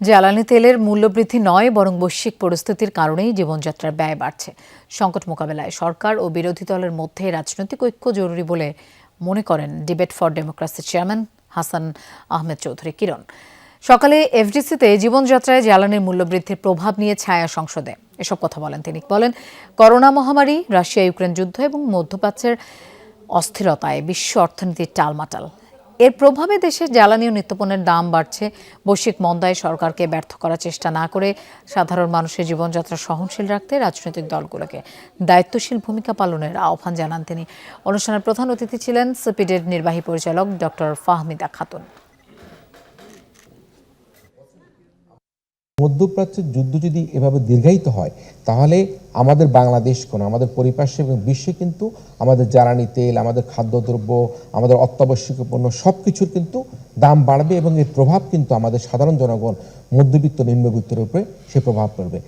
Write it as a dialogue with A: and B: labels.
A: জ্বালানি তেলের মূল্যবৃদ্ধি নয় বরং বৈশ্বিক পরিস্থিতির কারণেই জীবনযাত্রার ব্যয় বাড়ছে। সংকট মোকাবেলায় সরকার ও বিরোধী দলের মধ্যে রাজনৈতিক ঐক্য জরুরি বলে মনে করেন ডিবেট ফর ডেমোক্রেসির চেয়ারম্যান হাসান আহমেদ চৌধুরী কিরণ। সকালে এফডিসিতে জীবনযাত্রায় জ্বালানির মূল্যবৃদ্ধির প্রভাব নিয়ে ছায়া সংসদে এসব কথা বলেন তিনি। বলেন, করোনা মহামারী, রাশিয়া ইউক্রেন যুদ্ধ এবং মধ্যপ্রাচ্যের অস্থিরতায় বিশ্ব অর্থনীতির টালমাটাল। এর প্রভাবে দেশের জ্বালানি ও নিত্যপণ্যের দাম বাড়ছে। বৈশ্বিক মন্দায় সরকারকে ব্যর্থ করার চেষ্টা না করে সাধারণ মানুষের জীবনযাত্রা সহনশীল রাখতে রাজনৈতিক দলগুলোকে দায়িত্বশীল ভূমিকা পালনের আহ্বান জানান তিনি। অনুষ্ঠানের প্রধান অতিথি ছিলেন সিপিডির নির্বাহী পরিচালক ডক্টর ফাহমিদা খাতুন।
B: মধ্যপ্রাচ্যের যুদ্ধ যদি এভাবে দীর্ঘায়িত হয় তাহলে আমাদের বাংলাদেশ কোন আমাদের পরিপার্শ্বিক এবং বিশ্বে কিন্তু আমাদের জ্বালানি তেল, আমাদের খাদ্যদ্রব্য, আমাদের অত্যাবশ্যকীয় পণ্য সবকিছুর কিন্তু দাম বাড়বে এবং এর প্রভাব কিন্তু আমাদের সাধারণ জনগণ, মধ্যবিত্ত নিম্নবিত্তের উপরে সে প্রভাব পড়বে।